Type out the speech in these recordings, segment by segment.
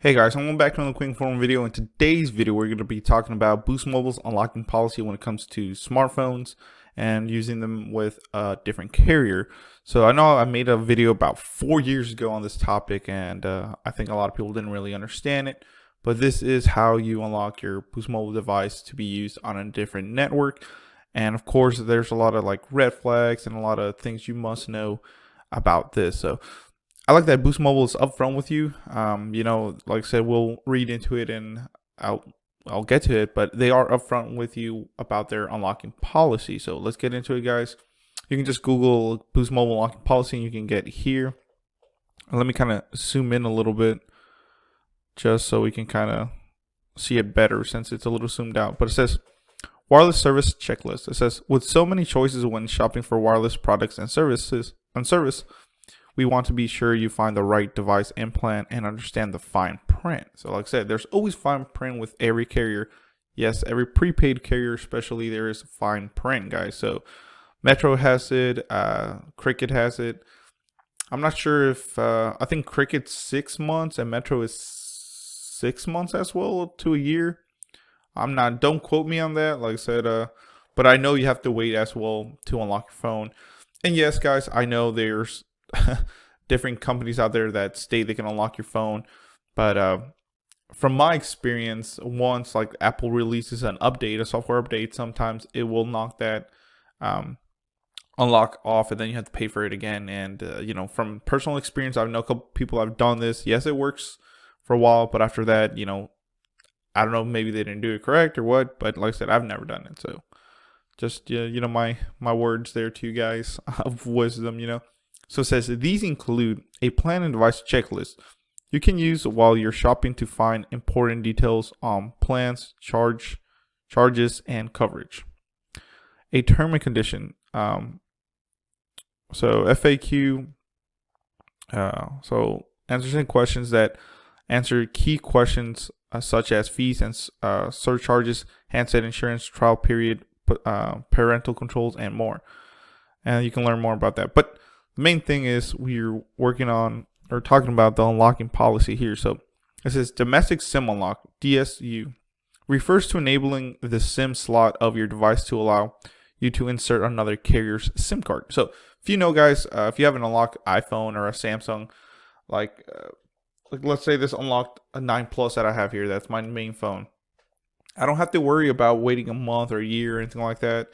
Hey guys, welcome back to another quick forum video. In today's video, we're going to be talking about Boost Mobile's unlocking policy when it comes to smartphones and using them with a different carrier. So I know I made a video about 4 years ago on this topic, and I think a lot of people didn't really understand it. But this is how you unlock your Boost Mobile device to be used on a different network. And of course, there's a lot of like red flags and a lot of things you must know about this. So I like that Boost Mobile is upfront with you. Like I said, we'll read into it and I'll get to it, but they are upfront with you about their unlocking policy. So let's get into it, guys. You can just Google Boost Mobile unlocking policy and you can get here. Let me kind of zoom in a little bit just so we can kind of see it better since it's a little zoomed out. But it says wireless service checklist. It says, with so many choices when shopping for wireless products and services, we want to be sure you find the right device and plan and understand the fine print. So like I said, there's always fine print with every carrier. Yes, every prepaid carrier especially, there is fine print, guys. So Metro has it, Cricket has it. I'm not sure if, I think Cricket's 6 months and Metro is 6 months as well to a year. Don't quote me on that, like I said, but I know you have to wait as well to unlock your phone. And yes, guys, I know there's different companies out there that state they can unlock your phone, but from my experience, once like Apple releases an update, a software update, sometimes it will knock that unlock off, and then you have to pay for it again. And from personal experience, I know a couple people have done this. Yes, it works for a while, but after that, I don't know, maybe they didn't do it correct or what, but like I said, I've never done it. So just my words there to you guys of wisdom. So it says these include a plan and device checklist you can use while you're shopping to find important details on plans, charges, and coverage. A term and condition. So FAQ. So answering questions that answer key questions such as fees and surcharges, handset insurance, trial period, parental controls, and more. And you can learn more about that. But the main thing is we're working on or talking about the unlocking policy here. So it says domestic SIM unlock, DSU, refers to enabling the SIM slot of your device to allow you to insert another carrier's SIM card. So if you know, guys, if you have an unlocked iPhone or a Samsung, like let's say this unlocked a 9 Plus that I have here, that's my main phone. I don't have to worry about waiting a month or a year or anything like that,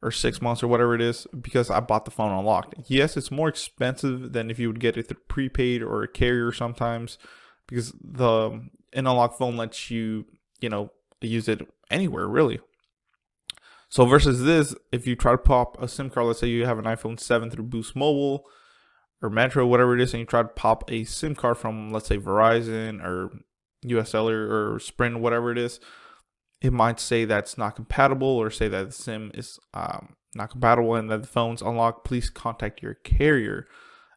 or 6 months or whatever it is, because I bought the phone unlocked. Yes, it's more expensive than if you would get it through prepaid or a carrier sometimes, because an unlocked phone lets you, use it anywhere really. So versus this, if you try to pop a SIM card, let's say you have an iPhone 7 through Boost Mobile or Metro, whatever it is, and you try to pop a SIM card from, let's say, Verizon or USL or Sprint, whatever it is, it might say that's not compatible, or say that the SIM is not compatible and that the phone's unlocked. Please contact your carrier.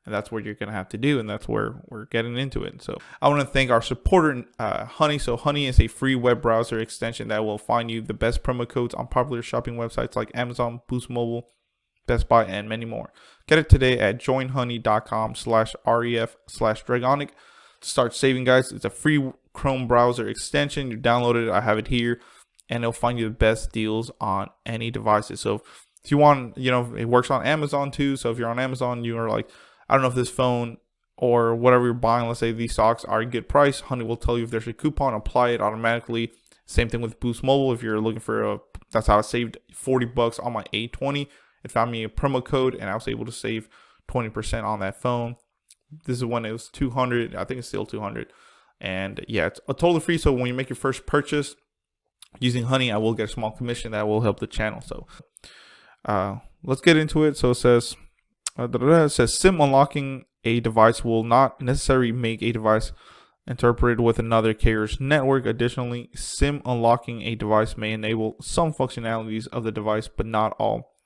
And that's what you're going to have to do. And that's where we're getting into it. So I want to thank our supporter, Honey. So Honey is a free web browser extension that will find you the best promo codes on popular shopping websites like Amazon, Boost Mobile, Best Buy, and many more. Get it today at joinhoney.com/ref/dragonic to start saving, guys. It's a free Chrome browser extension. You download it. I have it here, and it'll find you the best deals on any devices. So if you want, it works on Amazon too. So if you're on Amazon, you are like, I don't know if this phone or whatever you're buying, let's say these socks are a good price, Honey will tell you if there's a coupon, apply it automatically. Same thing with Boost Mobile. If you're looking for that's how I saved $40 on my A20. It found me a promo code and I was able to save 20% on that phone. This is when it was $200. I think it's still $200. And yeah, it's totally free. So when you make your first purchase using Honey, I will get a small commission that will help the channel. So let's get into it. So it says, SIM unlocking a device will not necessarily make a device interpreted with another carrier's network. Additionally, SIM unlocking a device may enable some functionalities of the device, but not all.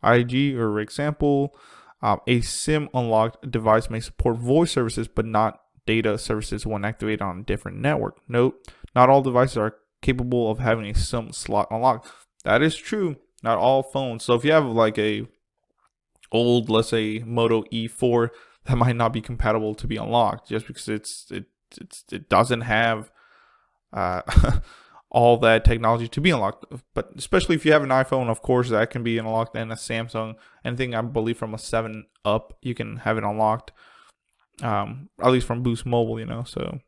IG or example, a SIM unlocked device may support voice services, but not data services when activated on a different network. Note, not all devices are capable of having a SIM slot unlocked. That is true. Not all phones. So if you have like a old, let's say Moto E4, that might not be compatible to be unlocked just because it it doesn't have uh, all that technology to be unlocked. But especially if you have an iPhone, of course, that can be unlocked, and a Samsung, anything I believe from a 7 up, you can have it unlocked. At least from Boost Mobile, So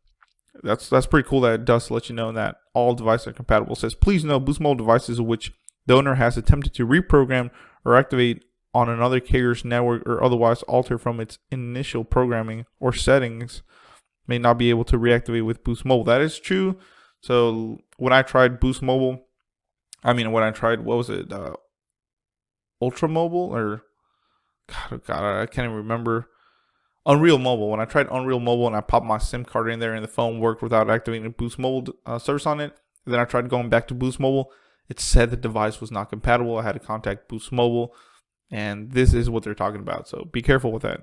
that's pretty cool that it does let you know that all devices are compatible. It says, please note, Boost Mobile devices which the owner has attempted to reprogram or activate on another carrier's network or otherwise alter from its initial programming or settings may not be able to reactivate with Boost Mobile. That is true. So when I tried Boost Mobile, when I tried, what was it, Ultra Mobile, or God, I can't even remember. Unreal Mobile. When I tried Unreal Mobile and I popped my SIM card in there and the phone worked without activating a Boost Mobile service on it, and then I tried going back to Boost Mobile, it said the device was not compatible. I had to contact Boost Mobile, and this is what they're talking about. So be careful with that.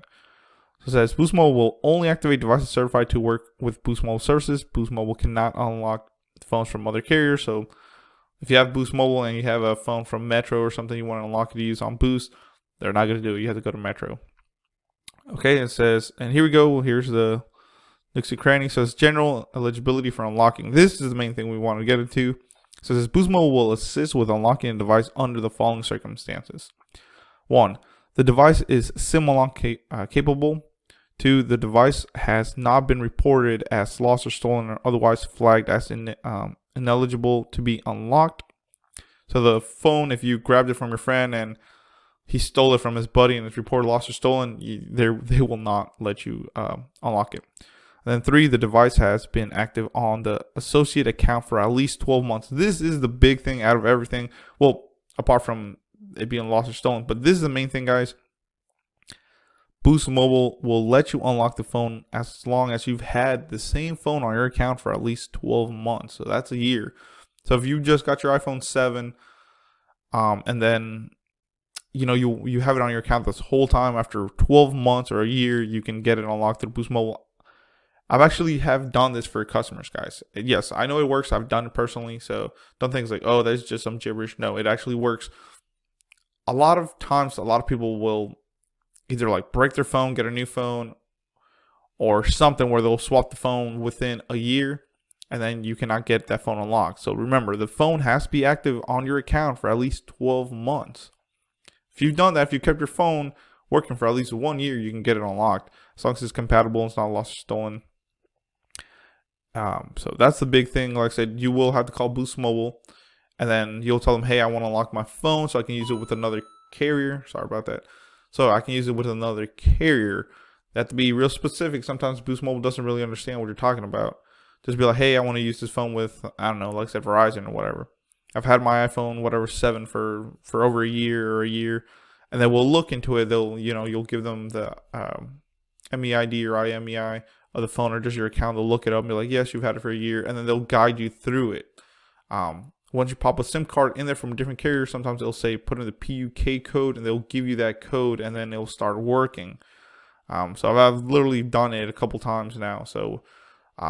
So it says Boost Mobile will only activate devices certified to work with Boost Mobile services. Boost Mobile cannot unlock phones from other carriers. So if you have Boost Mobile and you have a phone from Metro or something you want to unlock it to use on Boost, they're not going to do it. You have to go to Metro. Okay, it says, and here we go. Here's the Nixie Cranny. It says general eligibility for unlocking. This is the main thing we want to get into. It says Boost Mobile will assist with unlocking a device under the following circumstances. 1. The device is SIM unlock capable. 2. The device has not been reported as lost or stolen or otherwise flagged as ineligible to be unlocked. So the phone, if you grabbed it from your friend and he stole it from his buddy and it's reported lost or stolen, they will not let you unlock it. And then 3, the device has been active on the associate account for at least 12 months. This is the big thing out of everything. Well, apart from it being lost or stolen. But this is the main thing, guys. Boost Mobile will let you unlock the phone as long as you've had the same phone on your account for at least 12 months. So that's a year. So if you just got your iPhone 7 and then you have it on your account this whole time, after 12 months or a year, you can get it unlocked through Boost Mobile. I've actually have done this for customers, guys. Yes, I know it works. I've done it personally. So don't think it's like, oh, that's just some gibberish. No, it actually works. A lot of times, a lot of people will either like break their phone, get a new phone, or something where they'll swap the phone within a year, and then you cannot get that phone unlocked. So remember, the phone has to be active on your account for at least 12 months. If you've done that, if you kept your phone working for at least 1 year, you can get it unlocked as long as it's compatible and it's not lost or stolen. So that's the big thing. Like I said, you will have to call Boost Mobile, and then you'll tell them, hey, I want to unlock my phone so I can use it with another carrier. Sorry about that. So I can use it with another carrier. They have to be real specific. Sometimes Boost Mobile doesn't really understand what you're talking about. Just be like, hey, I want to use this phone with, I don't know, like I said, Verizon or whatever. I've had my iPhone, whatever, 7 for over a year, and then we'll look into it. They'll, you'll give them the MEID or IMEI of the phone or just your account. They'll look it up and be like, yes, you've had it for a year, and then they'll guide you through it. Once you pop a SIM card in there from a different carrier, sometimes it'll say put in the PUK code, and they'll give you that code, and then it'll start working. So I've literally done it a couple times now. So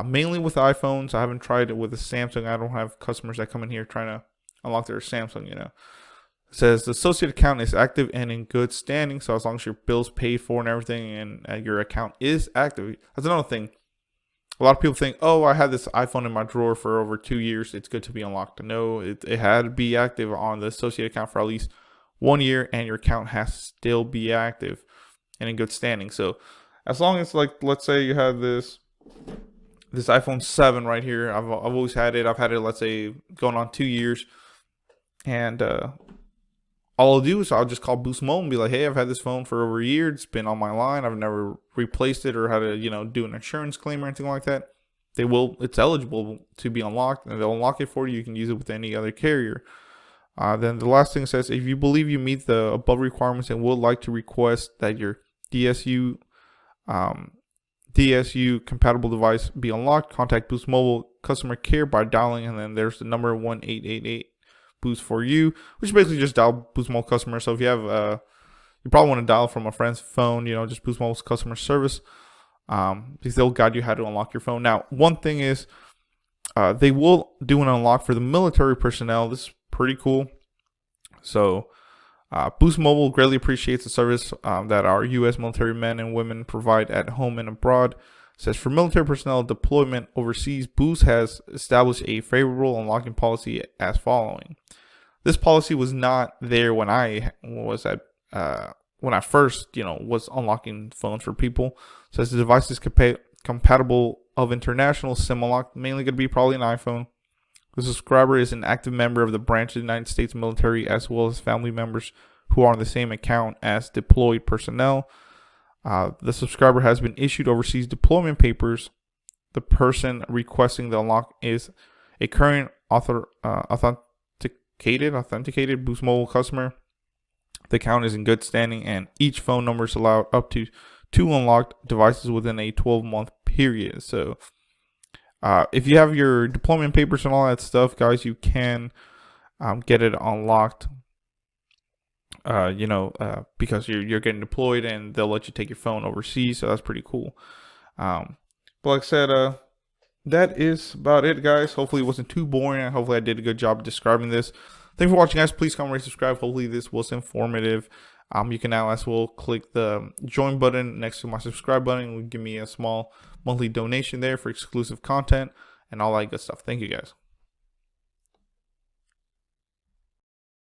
mainly with iPhones. I haven't tried it with a Samsung. I don't have customers that come in here trying to unlock their Samsung, It says the associate account is active and in good standing. So as long as your bill's paid for and everything, and your account is active. That's another thing. A lot of people think, oh, I had this iPhone in my drawer for over 2 years, it's good to be unlocked. No, it had to be active on the associate account for at least 1 year, and your account has to still be active and in good standing. So as long as, like, let's say you have this iPhone 7 right here. I've always had it. I've had it, let's say, going on 2 years. And all I'll do is I'll just call Boost Mobile and be like, hey, I've had this phone for over a year. It's been on my line. I've never replaced it or had to, do an insurance claim or anything like that. It's eligible to be unlocked, and they'll unlock it for you. You can use it with any other carrier. Then the last thing says, if you believe you meet the above requirements and would like to request that your DSU compatible device be unlocked, contact Boost Mobile customer care by dialing, and then there's the number 1-888 Boost for you, which basically just dial Boost Mobile customer. So if you have you probably want to dial from a friend's phone, just Boost Mobile's customer service, because they'll guide you how to unlock your phone. Now, one thing is they will do an unlock for the military personnel. This is pretty cool. So Boost Mobile greatly appreciates the service that our U.S. military men and women provide at home and abroad. says for military personnel deployment overseas, Boost has established a favorable unlocking policy as following. This policy was not there when I was at when I first was unlocking phones for people. It says the device is compatible of international SIM unlock, mainly going to be probably an iPhone. The subscriber is an active member of the branch of the United States military, as well as family members who are on the same account as deployed personnel. The subscriber has been issued overseas deployment papers. The person requesting the unlock is a current authenticated Boost Mobile customer. The account is in good standing, and each phone number is allowed up to 2 unlocked devices within a 12-month period. So if you have your deployment papers and all that stuff, guys, you can get it unlocked. Because you're getting deployed and they'll let you take your phone overseas, so that's pretty cool. But like I said, that is about it, guys. Hopefully it wasn't too boring, and hopefully I did a good job describing this. Thanks for watching, guys. Please comment, rate, subscribe. Hopefully this was informative. You can now as well click the join button next to my subscribe button. It will give me a small monthly donation there for exclusive content and all that good stuff. Thank you, guys.